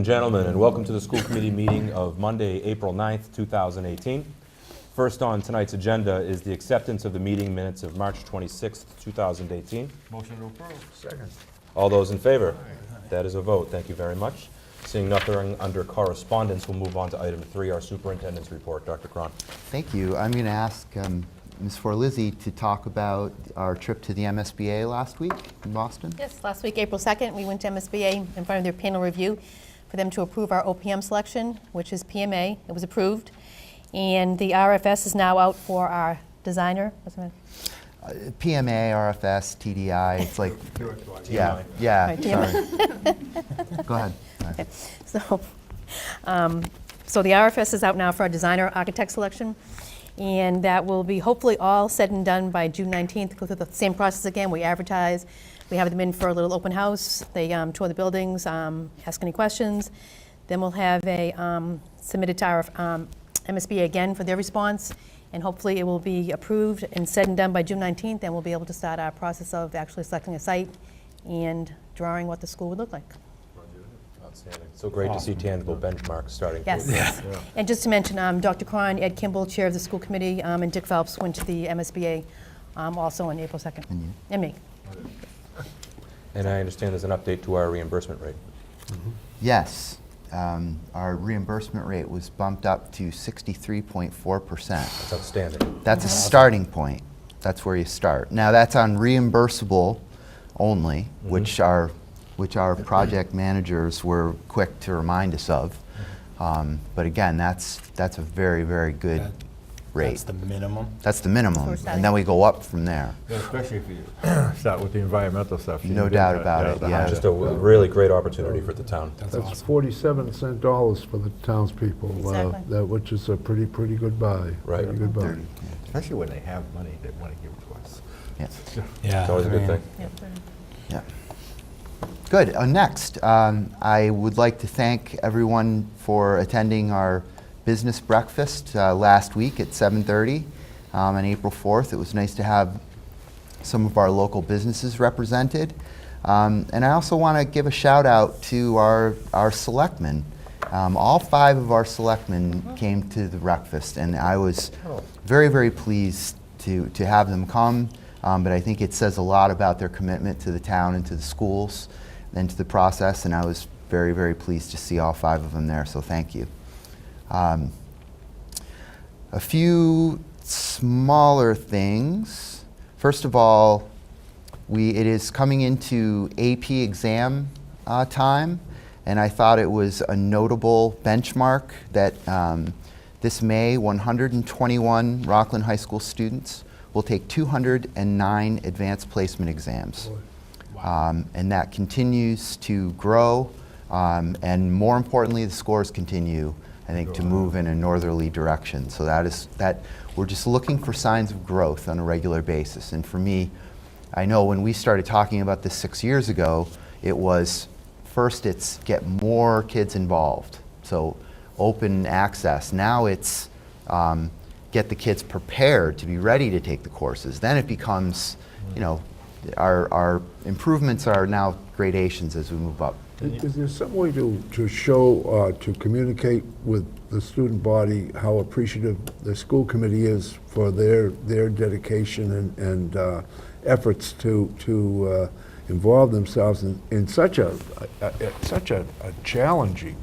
Gentlemen, and welcome to the school committee meeting of Monday, April 9th, 2018. First on tonight's agenda is the acceptance of the meeting minutes of March 26th, 2018. Motion to approve. Second. All those in favor? That is a vote. Thank you very much. Seeing nothing under correspondence, we'll move on to item 3, our superintendent's report. Dr. Cron. Thank you. I'm going to ask Ms. Forlizzi to talk about our trip to the MSBA last week in Boston. Yes, last week, April 2nd, we went to MSBA in front of their panel review for them to approve our OPM selection, which is PMA. It was approved. And the RFS is now out for our designer. What's the name? PMA, RFS, TDI, it's like, yeah, Right, sorry. Go ahead. Okay. So the RFS is out now for our designer architect selection, and that will be hopefully all said and done by June 19th. Go through the same process again. We advertise. We have them in for a little open house. They tour the buildings, ask any questions. Then we'll have a submitted to our MSBA again for their response, and hopefully it will be approved and said and done by June 19th, and we'll be able to start our process of actually selecting a site and drawing what the school would look like. Outstanding. So great to see tangible benchmarks starting. Yes. Yeah. And just to mention, Dr. Cron, Ed Kimball, chair of the school committee, and Dick Phelps went to the MSBA also on April 2nd. And you? And me. And I understand there's an update to our reimbursement rate. Yes. Our reimbursement rate was bumped up to 63.4%. That's outstanding. That's a starting point. That's where you start. Now that's on reimbursable only, which our project managers were quick to remind us of. But again, that's a very, very good rate. That's the minimum. That's the minimum, we're starting. and then we go up from there. Yeah, especially if you start with the environmental stuff. No doubt about it, yeah. Just a really great opportunity for the town. That's That's awesome. 47 cent dollars for the townspeople, Exactly. which is a pretty good buy. Right. Pretty good buy. Especially when they have money, they want to give it to us. Yeah. Yeah. It's always a good I mean, thing. Yeah. Good. Next, I would like to thank everyone for attending our business breakfast last week at 7:30 on April 4th. It was nice to have some of our local businesses represented. And I also want to give a shout out to our selectmen. All 5 of our selectmen came to the breakfast, and I was very, very pleased to have them come. But I think it says a lot about their commitment to the town and to the schools and to the process, and I was very, very pleased to see all 5 of them there, so thank you. A few smaller things. First of all, it is coming into AP exam time, and I thought it was a notable benchmark that this May, 121 Rockland High School students will take 209 advanced placement exams. And that continues to grow, and more importantly, the scores continue, I think, to move in a northerly direction. So that we're just looking for signs of growth on a regular basis. And for me, I know when we started talking about this 6 years ago, it was first it's get more kids involved, so open access. Now it's get the kids prepared to be ready to take the courses. Then it becomes, our improvements are now gradations as we move up. Is there some way to show, to communicate with the student body how appreciative the school committee is for their dedication and efforts to involve themselves in such a challenging,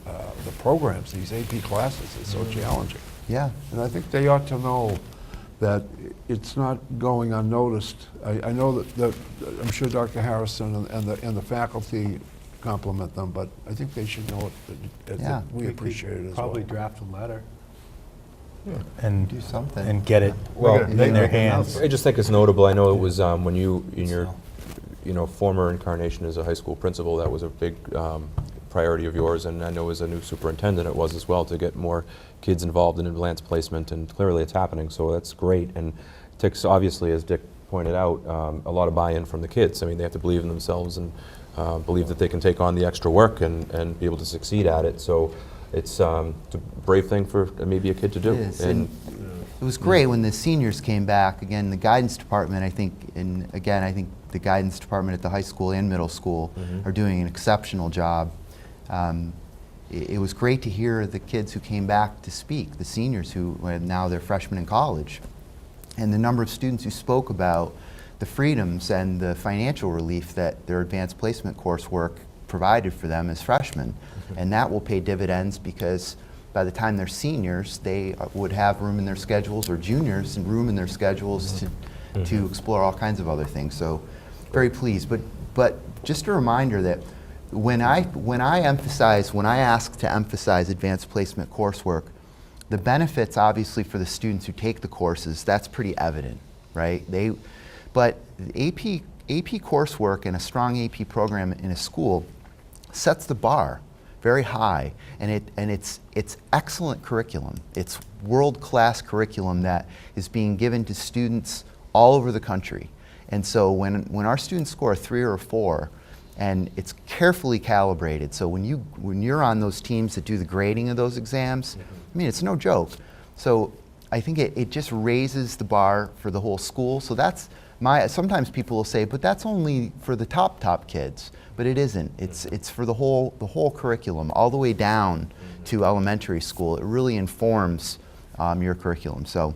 the programs, these AP classes is so challenging. Yeah. And I think they ought to know that it's not going unnoticed. I know that I'm sure Dr. Harrison and the faculty compliment them, but I think they should know that Yeah. we appreciate it as well. Probably draft a letter. And Do something. and get it Well, in their hands. I just think it's notable. I know it was when you, in your former incarnation as a high school principal, that was a big priority of yours, and I know as a new superintendent it was as well, to get more kids involved in advanced placement, and clearly it's happening, so that's great. And it takes, obviously, as Dick pointed out, a lot of buy-in from the kids. I mean, they have to believe in themselves and believe that they can take on the extra work and be able to succeed at it. So it's a brave thing for maybe a kid to do. It is. And it was great when the seniors came back. Again, the guidance department, I think, and again, I think the guidance department at the high school and middle school are doing an exceptional job. it was great to hear the kids who came back to speak, the seniors who now they're freshmen in college, and the number of students who spoke about the freedoms and the financial relief that their advanced placement coursework provided for them as freshmen. And that will pay dividends because by the time they're seniors, they would have room in their schedules, or juniors and room in their schedules to explore all kinds of other things. So very pleased. But just a reminder that when I ask to emphasize advanced placement coursework, the benefits obviously for the students who take the courses, that's pretty evident, right? But the AP coursework and a strong AP program in a school sets the bar very high, and it's excellent curriculum. It's world-class curriculum that is being given to students all over the country. And so when our students score a 3 or a 4, and it's carefully calibrated, so when you're on those teams that do the grading of those exams, I mean, it's no joke. So I think it just raises the bar for the whole school. So that's sometimes people will say, but that's only for the top kids. But it isn't. It's for the whole curriculum, all the way down to elementary school. It really informs your curriculum. So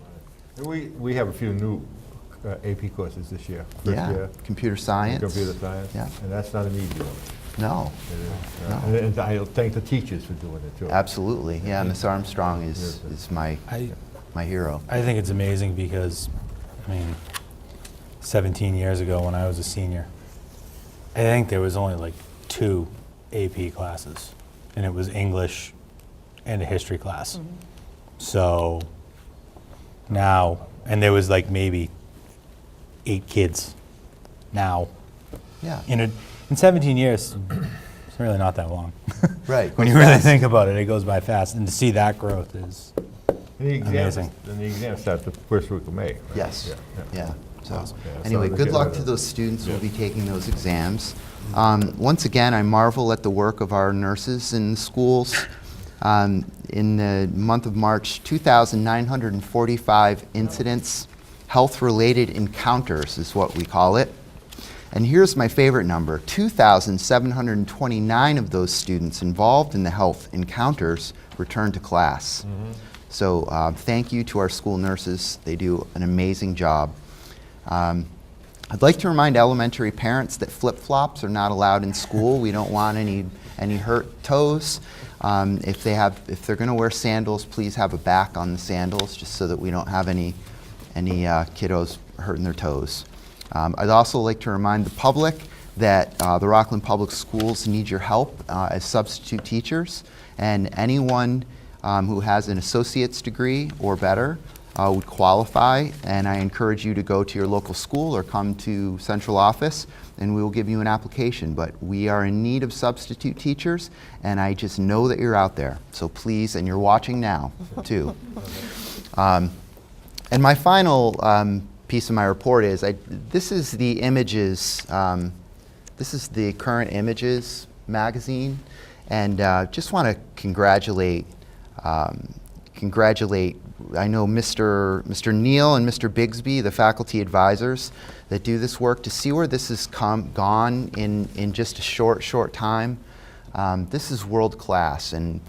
We have a few new AP courses this year. First year, computer science. Computer science. Yeah. And that's not an easy one. No. It is. And I thank the teachers for doing it too. Absolutely. Yeah, Miss Armstrong is my hero. I think it's amazing because, I mean, 17 years ago when I was a senior, I think there was only like 2 AP classes, and it was English and a history class. So now, and there was like maybe 8 kids now. Yeah. In 17 years, it's really not that long. Right. When you really think about it, it goes by fast, and to see that growth is And the amazing. exams start the first week of May. Right? Yes. Yeah. So Awesome. Yeah, anyway, so good they luck get to it. those students who will be taking those exams. Once again, I marvel at the work of our nurses in the schools. In the month of March, 2,945 incidents, health-related encounters is what we call it. And here's my favorite number, 2,729 of those students involved in the health encounters returned to class. So thank you to our school nurses. They do an amazing job. I'd like to remind elementary parents that flip-flops are not allowed in school. We don't want any hurt toes. If they're going to wear sandals, please have a back on the sandals, just so that we don't have any kiddos hurting their toes. I'd also like to remind the public that the Rockland Public Schools need your help as substitute teachers, and anyone who has an associate's degree or better would qualify, and I encourage you to go to your local school or come to central office and we will give you an application. But we are in need of substitute teachers, and I just know that you're out there. So please, and you're watching now too. And my final piece of my report is, this is the images, this is the Current Images magazine, and just want to congratulate I know Mr. Neal and Mr. Bigsby, the faculty advisors that do this work, to see where this has gone in just a short time. This is world class, and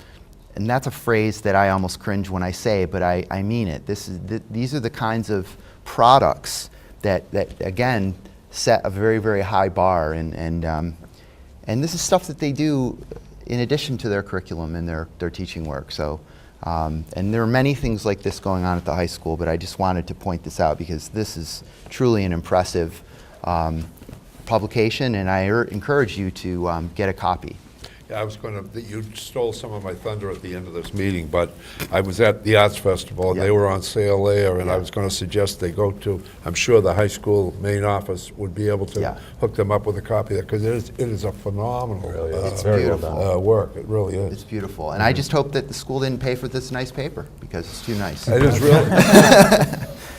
that's a phrase that I almost cringe when I say, but I mean it. These are the kinds of products that again set a very, very high bar, and this is stuff that they do in addition to their curriculum and their teaching work. So. And there are many things like this going on at the high school, but I just wanted to point this out because this is truly an impressive publication, and I encourage you to get a copy. Yeah, I was going to, you stole some of my thunder at the end of this meeting, but I was at the Arts Festival, and they were on sale there, and I was going to suggest they go to, I'm sure the high school main office would be able to hook them up with a copy of that, because it is a phenomenal It's beautiful. work. It really is. It's beautiful. And I just hope that the school didn't pay for this nice paper, because it's too nice. It is really.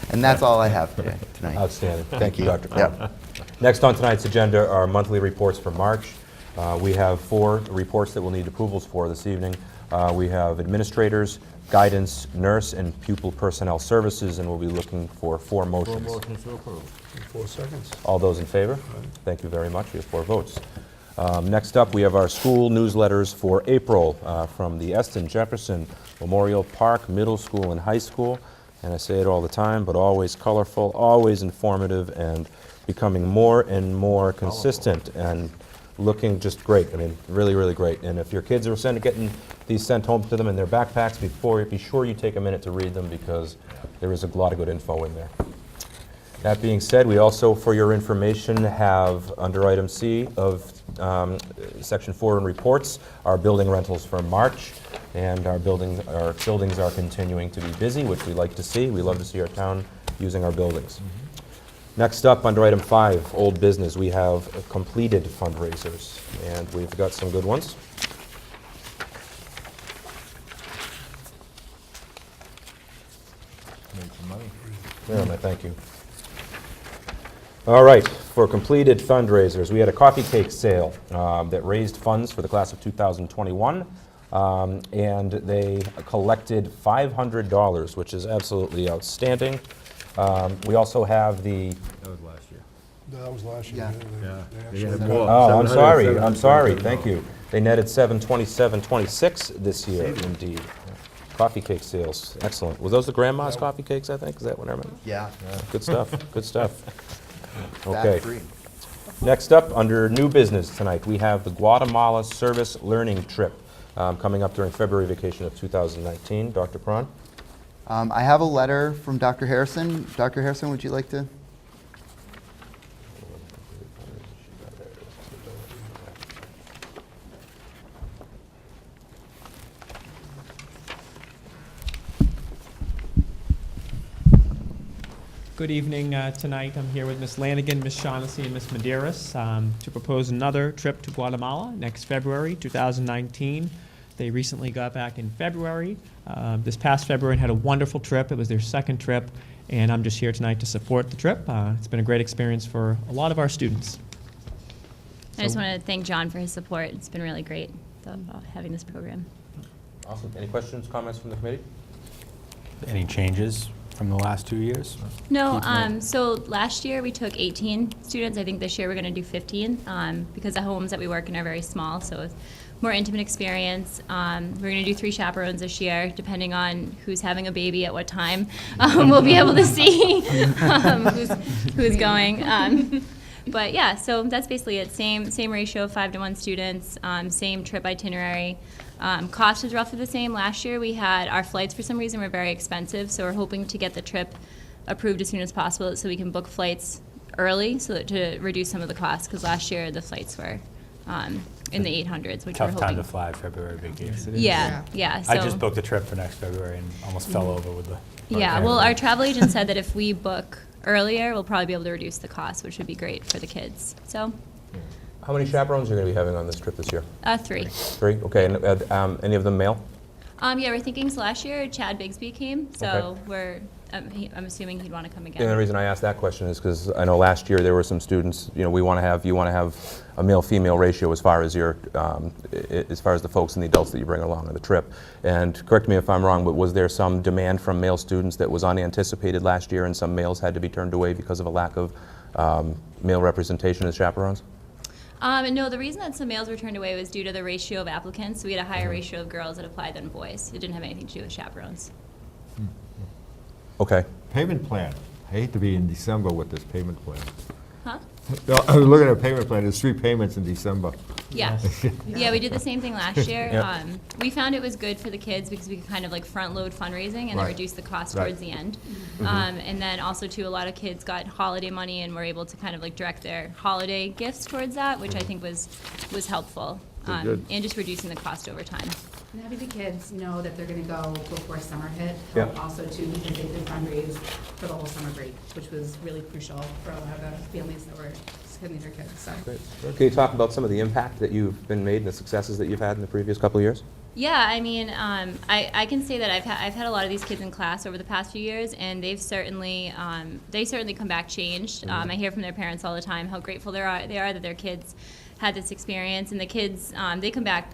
And that's all I have tonight. Outstanding. Thank you. Dr. Yep. Crown. Next on tonight's agenda are monthly reports for March. We have 4 reports that we'll need approvals for this evening. We have administrators, guidance, nurse, and pupil personnel services, and we'll be looking for 4 motions. 4 motions to approve. 4 seconds. All those in favor? Thank you very much. We have 4 votes. Next up, we have our school newsletters for April from the Eston Jefferson Memorial Park Middle School and High School. And I say it all the time, but always colorful, always informative, and becoming more and more consistent and looking just great. I mean, really, really great. And if your kids are getting these sent home to them in their backpacks, be sure you take a minute to read them, because there is a lot of good info in there. That being said, we also, for your information, have under item C of section 4 in reports, our building rentals for March. And our buildings are continuing to be busy, which we like to see. We love to see our town using our buildings. Next up, under item 5, old business, we have completed fundraisers, and we've got some good ones. Made some money. There, my thank you. All right, for completed fundraisers, we had a coffee cake sale that raised funds for the class of 2021. And they collected $500, which is absolutely outstanding. We also have the... That was last year. That was last year. Yeah. Yeah. They They had actually- more. Oh, I'm sorry, 727. thank you. They netted $727.26 this year, indeed. Coffee cake sales, excellent. Was those the grandma's coffee cakes, I think? Is that what I remember? Yeah. Good stuff, good stuff. Okay. Fat-free. Next up, under new business tonight, we have the Guatemala Service Learning Trip coming up during February vacation of 2019. Dr. Prawn? I have a letter from Dr. Harrison. Dr. Harrison, would you like to? Good evening tonight. I'm here with Ms. Lanigan, Ms. Shaughnessy, and Ms. Medeiros to propose another trip to Guatemala next February 2019. They recently got back in February, this past February, and had a wonderful trip. It was their second trip, and I'm just here tonight to support the trip. It's been a great experience for a lot of our students. I just want to thank John for his support. It's been really great having this program. Awesome. Any questions, comments from the committee? Any changes from the last 2 years? No, so last year we took 18 students. I think this year we're going to do 15 because the homes that we work in are very small, so it's more intimate experience. We're going to do 3 chaperones this year, depending on who's having a baby at what time. We'll be able to see who's going. But yeah, so that's basically it. Same ratio of 5-to-1 students, same trip itinerary. Cost is roughly the same. Last year we had our flights for some reason were very expensive, so we're hoping to get the trip approved as soon as possible so we can book flights early so that to reduce some of the costs, because last year the flights were in the 800s, which we're Tough hoping. time to fly February vacation. Yeah. So I just booked a trip for next February and almost fell over with the... yeah, well, our travel agent said that if we book earlier, we'll probably be able to reduce the cost, which would be great for the kids. So, How many chaperones are you going to be having on this trip this year? 3. 3? Okay, and any of them male? Yeah, we're thinking so last year Chad Bigsby came, so Okay. I'm assuming he'd want to come again. And the reason I asked that question is because I know last year there were some students, you want to have a male-female ratio as far as the folks and the adults that you bring along on the trip. And correct me if I'm wrong, but was there some demand from male students that was unanticipated last year, and some males had to be turned away because of a lack of male representation as chaperones? No, the reason that some males were turned away was due to the ratio of applicants. We had a higher ratio of girls that applied than boys. It didn't have anything to do with chaperones. Okay. Payment plan. I hate to be in December with this payment plan. Huh? No, I was looking at a payment plan, there's 3 payments in December. Yeah. Yeah, we did the same thing last year. Yep. We found it was good for the kids because we could kind of like front load fundraising and then Right. reduce the cost Right. towards the end. And then also too, a lot of kids got holiday money and were able to kind of like direct their holiday gifts towards that, which I think was helpful. Good. And just reducing the cost over time. And having the kids know that they're gonna go before summer hit, Yeah. helped also too, because they could fundraise for the whole summer break, which was really crucial for a lot of the families that were sending their kids, so. Great. Can you talk about some of the impact that you've been made and the successes that you've had in the previous couple of years? Yeah, I mean, I can say that I've had a lot of these kids in class over the past few years, and they've certainly come back changed. I hear from their parents all the time how grateful they are that their kids had this experience, and the kids they come back.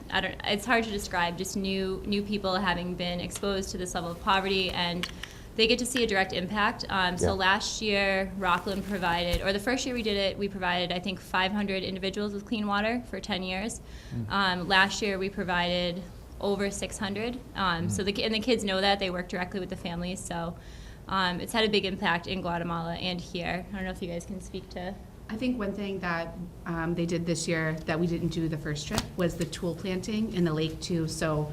It's hard to describe, just new people having been exposed to this level of poverty and they get to see a direct impact. Yeah. So last year, Rockland provided, or the first year we did it, we provided, I think, 500 individuals with clean water for 10 years. Last year, we provided over 600. So the kids know that. They work directly with the families. So it's had a big impact in Guatemala and here. I don't know if you guys can speak to. I think one thing that they did this year that we didn't do the first trip was the tool planting in the lake too. So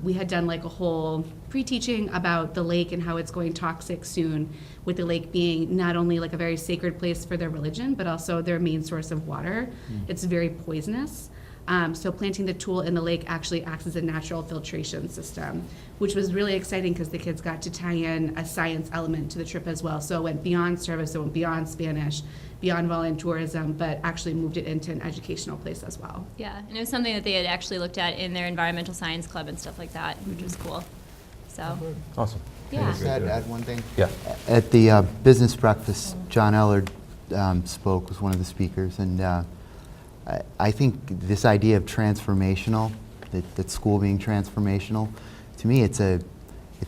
we had done like a whole pre-teaching about the lake and how it's going toxic soon, with the lake being not only like a very sacred place for their religion, but also their main source of water. It's very poisonous. So planting the tool in the lake actually acts as a natural filtration system, which was really exciting because the kids got to tie in a science element to the trip as well. So it went beyond service, it went beyond Spanish, beyond volunteerism, but actually moved it into an educational place as well. Yeah, and it was something that they had actually looked at in their environmental science club and stuff like that, which was cool. So, Awesome. yeah. Add one thing? Yeah. At the business breakfast, John Ellard spoke, was one of the speakers, and I think this idea of transformational, that school being transformational, to me it's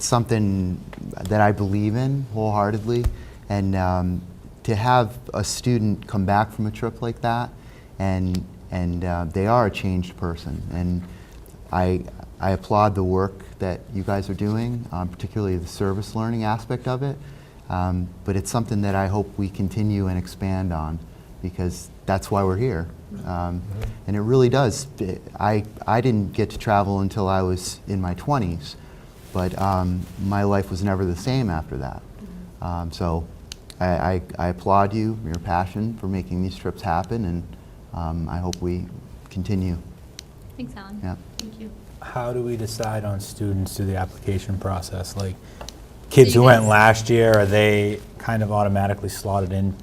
something that I believe in wholeheartedly, and to have a student come back from a trip like that, and they are a changed person, and I applaud the work that you guys are doing, particularly the service learning aspect of it, but it's something that I hope we continue and expand on, because that's why we're here. And it really does. I didn't get to travel until I was in my 20s, but my life was never the same after that. So I applaud you, your passion for making these trips happen, and I hope we continue. Thanks, Alan. Yeah. Thank you. How do we decide on students through the application process? Like, kids So you who went guys- last year, are they kind of automatically slotted in?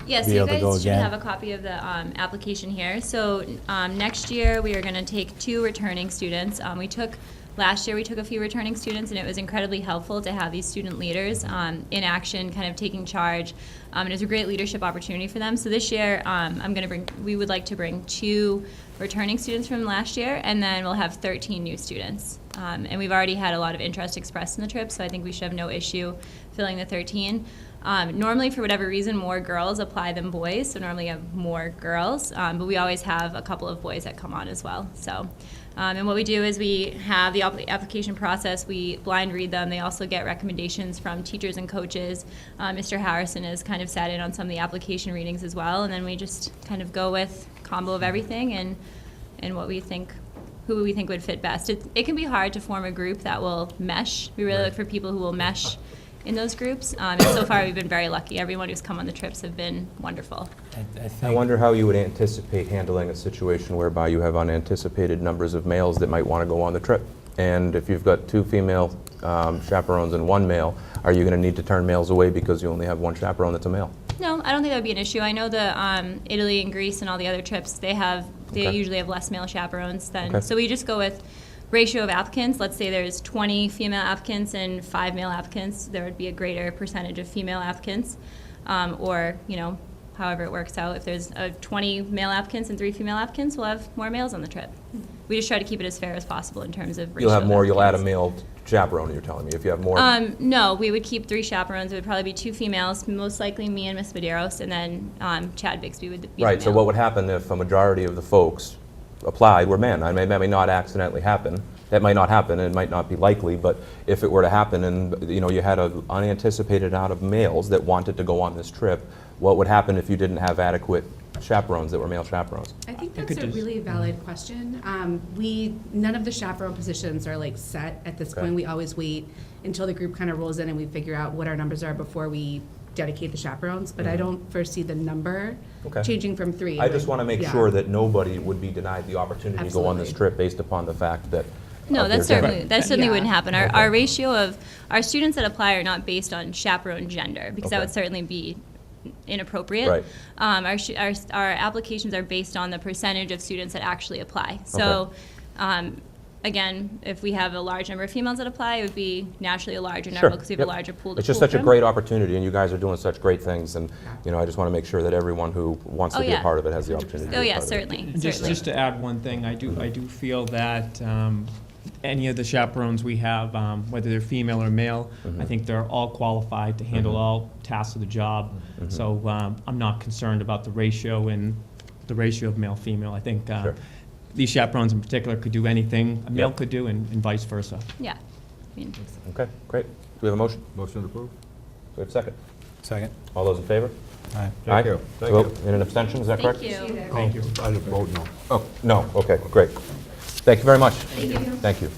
Yeah, so Be you able to go guys should again? have a copy of the application here. So next year, we are going to take 2 returning students. Last year, we took a few returning students, and it was incredibly helpful to have these student leaders in action, kind of taking charge. And it was a great leadership opportunity for them. So this year, we would like to bring 2 returning students from last year, and then we'll have 13 new students. And we've already had a lot of interest expressed in the trip, so I think we should have no issue filling the 13. Normally, for whatever reason, more girls apply than boys, so normally you have more girls, but we always have a couple of boys that come on as well. So, and what we do is we have the application process, we blind read them. They also get recommendations from teachers and coaches. Mr. Harrison has kind of sat in on some of the application readings as well, and then we just kind of go with combo of everything and what we think, who we think would fit best. It can be hard to form a group that will mesh. We really look for people who will mesh in those groups. And so far, we've been very lucky. Everyone who's come on the trips have been wonderful. I I think wonder how you would anticipate handling a situation whereby you have unanticipated numbers of males that might want to go on the trip. And if you've got 2 female chaperones and 1 male, are you going to need to turn males away because you only have 1 chaperone that's a male? No, I don't think that would be an issue. I know the Italy and Greece and all the other trips, they Okay. usually have less male chaperones than. Okay. So we just go with ratio of applicants. Let's say there's 20 female applicants and 5 male applicants. There would be a greater percentage of female applicants, or however it works out. If there's 20 male applicants and 3 female applicants, we'll have more males on the trip. We just try to keep it as fair as possible in terms of ratio. You'll have more, you'll add a applicants. male chaperone, you're telling me, if you have more. No, we would keep 3 chaperones. It would probably be 2 females, most likely me and Miss Medeiros, and then Chad Bixby would be the Right, so male. what would happen if a majority of the folks applied were men? I mean, that may not accidentally happen. That might not happen, and it might not be likely, but if it were to happen and, you had an unanticipated amount of males that wanted to go on this trip, what would happen if you didn't have adequate chaperones that were male chaperones? I think I that's could a just- really valid question. None of the chaperone positions are like set at this Okay. point. We always wait until the group kind of rolls in and we figure out what our numbers are before we dedicate the chaperones, but I don't foresee the number Okay. changing from 3. I just want to make Yeah. sure that nobody would be denied the opportunity to go on this Absolutely. trip based upon the fact that. No, of that their certainly Yeah. wouldn't happen. Okay. Our ratio of our students that apply are not based on chaperone gender, because that Okay. would certainly be inappropriate. Right. Our applications are based on the percentage of students that actually apply. So, again, if we have a large number of females that apply, it would be naturally a larger number Sure, because we have yep. a larger pool to It's just pull such a from. great opportunity, and you guys are doing such great things, and, I just want to make sure that everyone who wants to Oh, be a yeah. part of it has the opportunity to be Oh a yeah, part of it. certainly, Just certainly. to add one thing, I do feel that any of the chaperones we have, whether they're female or male, I think they're all qualified to handle all tasks of the job. So I'm not concerned about the ratio of male-female. I think Sure. these chaperones in particular could do anything a male could do and vice versa. Yeah. I mean, Okay, great. Do we have a motion? Motion approved. Do we have a second? Second. All those in favor? Aye. Thank you. Thank Vote you. in an abstention, is that correct? thank you. Thank you. I didn't vote no. Oh, no, okay, great. Thank you very much. Thank you. Thank you.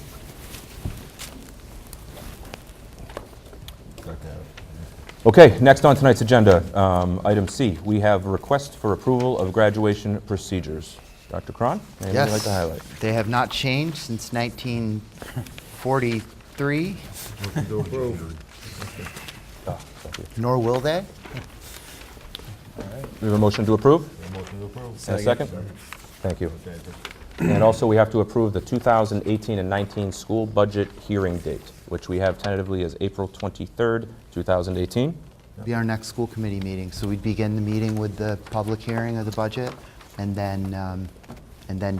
Okay, next on tonight's agenda, item C, we have a request for approval of graduation procedures. Dr. Cron, anything you'd like to highlight? They have not changed since 1943, Motion to approve. Ah, thank you. nor will they. We have a motion to approve? Motion to approve. And a second? Thank you. Okay. And also, we have to approve the 2018 and 19 school budget hearing date, which we have tentatively as April 23rd, 2018. Be our next school committee meeting. So we'd begin the meeting with the public hearing of the budget, and then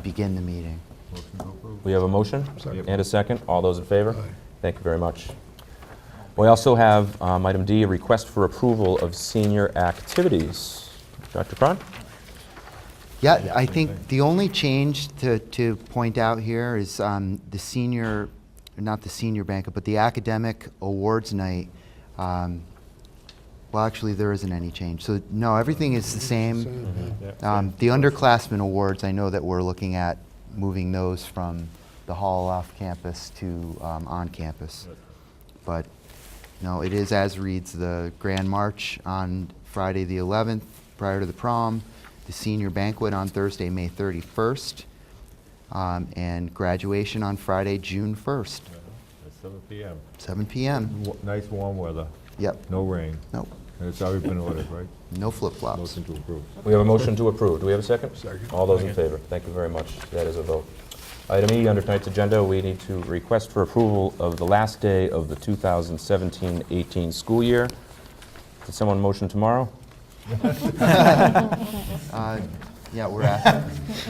begin the meeting. Motion to approve. We have a motion Second. and a second. All those in favor? Aye. Thank you very much. We also have, item D, a request for approval of senior activities. Dr. Cron? Yeah, I think the only change to point out here is the senior, not the senior banquet, but the academic awards night. Well, actually, there isn't any change. So, no, everything is the same. The underclassmen awards, I know that we're looking at moving those from the hall off campus to on campus. But, no, it is as reads: the Grand March on Friday the 11th, prior to the prom, the senior banquet on Thursday, May 31st, and graduation on Friday, June 1st, At 7 p.m. 7 p.m. Nice warm weather, Yep, no rain. nope, And it's already been ordered, right? no flip-flops. Motion to approve. We have a motion to approve. Do we have a second? Second. All those in favor? Thank you very much. That is a vote. Item E, under tonight's agenda, we need to request for approval of the last day of the 2017-18 school year. Did someone motion tomorrow? Yeah, we're at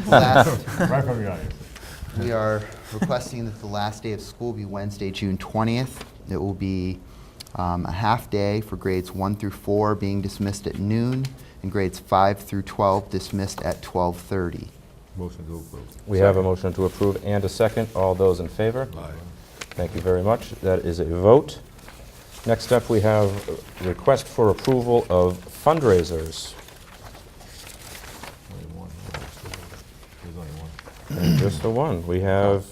last, Right from the audience. we are requesting that the last day of school be Wednesday, June 20th. It will be a half-day for grades 1 through 4 being dismissed at noon, and grades 5 through 12 dismissed at 12:30. Motion to approve. We have a motion to approve and a second. All those in favor? Aye. Thank you very much. That is a vote. Next up, we have a request for approval of fundraisers. Only one. There's only one. And just the one. We have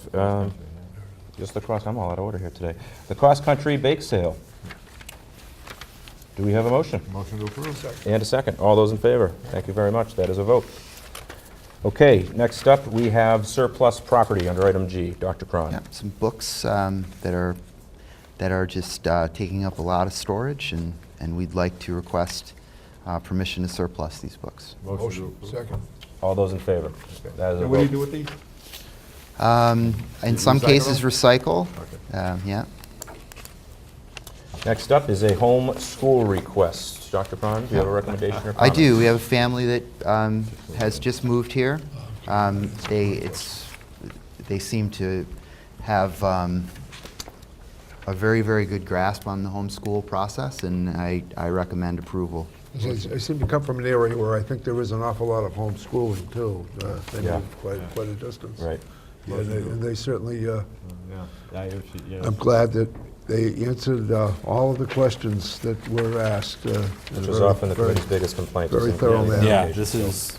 just the cross, I'm all out of order here today. The cross-country bake sale. Do we have a motion? Motion to approve. And a second. All those in favor? Thank you very much. That is a vote. Okay, next up, we have surplus property under item G. Dr. Cron. Yeah, some books that are just taking up a lot of storage, and we'd like to request permission to surplus these books. Motion to Motion, approve. second. All those in favor? That is a And what do you vote. do with these? In some Recycle cases, them? recycle. Okay. Yeah. Next up is a home school request. Dr. Cron, do you have a recommendation or comment? I do. We have a family that has just moved here. They seem to have a very, very good grasp on the homeschool process, and I recommend approval. I seem to come from an area where I think there is an awful lot of homeschooling, too. They Yeah. move quite a distance. Right. Yeah, and they certainly, Yeah. I'm glad that they answered all of the questions that were asked. Which was often the committee's biggest complaint. very is thorough manner. Yeah, communication. this is,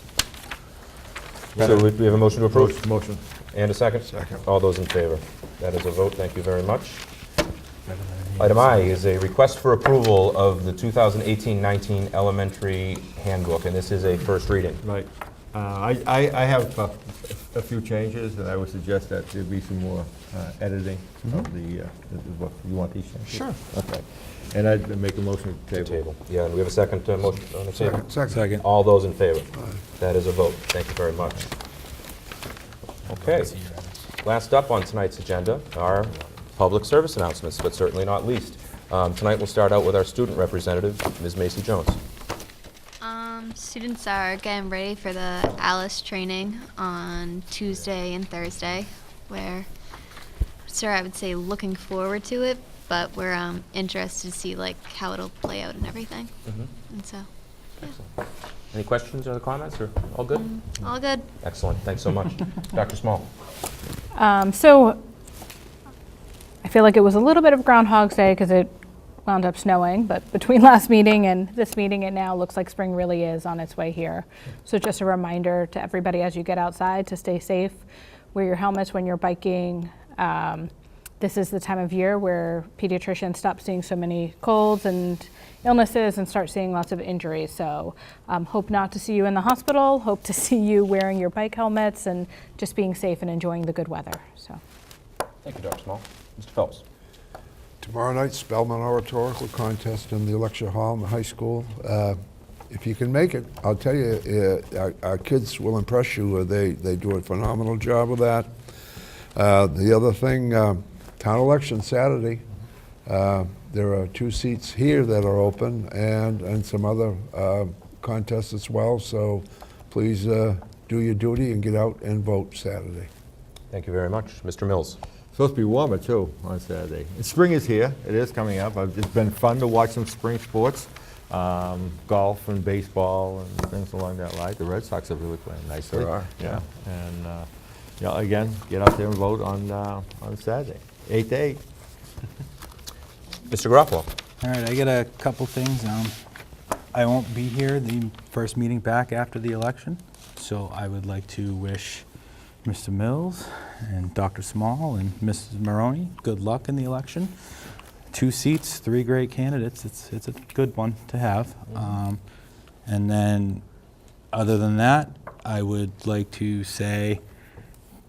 So we have a motion to approve? Motion. And a second? Second. All those in favor? That is a vote. Thank you very much. Item I is a request for approval of the 2018-19 elementary handbook, and this is a first reading. Right. I have a few changes, and I would suggest that there be some more editing of the book. You want these changes? Sure. Okay. And I'd make a motion to table. Table. Yeah, and we have a second motion on the table? Second. second. All those in favor? That is a vote. Thank you very much. Okay. Last up on tonight's agenda are public service announcements, but certainly not least. Tonight we'll start out with our student representative, Ms. Macy Jones. Students are getting ready for the Alice training on Tuesday and Thursday, where sir, I would say looking forward to it, but we're interested to see like how it'll play out and everything. And so, Any questions or comments, or all good? all good. Excellent, thanks so much. Dr. Small? So I feel like it was a little bit of Groundhog's Day because it wound up snowing, but between last meeting and this meeting, it now looks like spring really is on its way here. So just a reminder to everybody as you get outside to stay safe, wear your helmets when you're biking. This is the time of year where pediatricians stop seeing so many colds and illnesses and start seeing lots of injuries. So hope not to see you in the hospital, hope to see you wearing your bike helmets and just being safe and enjoying the good weather. So. Thank you, Dr. Small. Mr. Phelps? Tomorrow night, Spellman Oratorical Contest in the lecture hall in the high school. If you can make it, I'll tell you, our kids will impress you. They do a phenomenal job with that. The other thing, town election Saturday. There are 2 seats here that are open and some other contests as well. So please do your duty and get out and vote Saturday. Thank you very much. Mr. Mills? Supposed to be warmer too on Saturday. And spring is here. It is coming up. It's been fun to watch some spring sports, golf and baseball and things along that line. The Red Sox are really playing nicely. Sure are, Yeah. And again, get out there and vote on Saturday, 8 to 8. Mr. Garofalo? All right, I got a couple things. I won't be here the first meeting back after the election, so I would like to wish Mr. Mills and Dr. Small and Mrs. Maroney good luck in the election. 2 seats, 3 great candidates. It's a good one to have. And then, other than that, I would like to say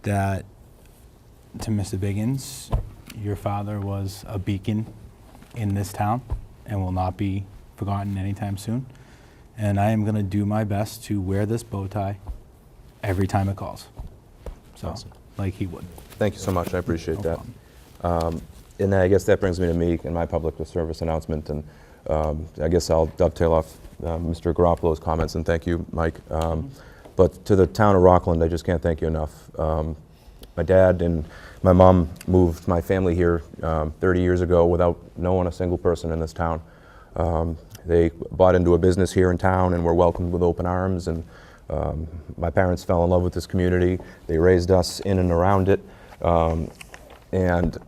that to Mr. Biggins, your father was a beacon in this town and will not be forgotten anytime soon. And I am going to do my best to wear this bow tie every time it calls. So, Awesome. like he would. Thank you so much. I appreciate No that. problem. And I guess that brings me to me and my public service announcement. And I guess I'll dovetail off Mr. Garofalo's comments, and thank you, Mike. But to the town of Rockland, I just can't thank you enough. My dad and my mom moved my family here 30 years ago without knowing a single person in this town. They bought into a business here in town and were welcomed with open arms. And my parents fell in love with this community. They raised us in and around it. And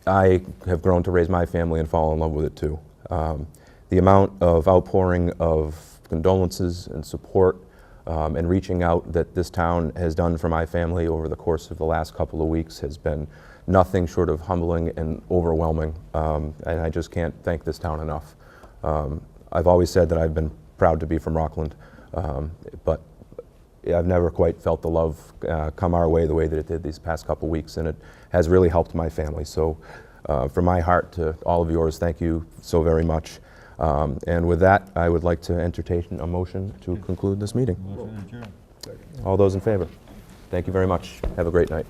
I have grown to raise my family and fall in love with it too. The amount of outpouring of condolences and support and reaching out that this town has done for my family over the course of the last couple of weeks has been nothing short of humbling and overwhelming. And I just can't thank this town enough. I've always said that I've been proud to be from Rockland, but I've never quite felt the love come our way the way that it did these past couple weeks, and it has really helped my family. So from my heart to all of yours, thank you so very much. And with that, I would like to entertain a motion to conclude this meeting. All those in favor? Thank you very much. Have a great night.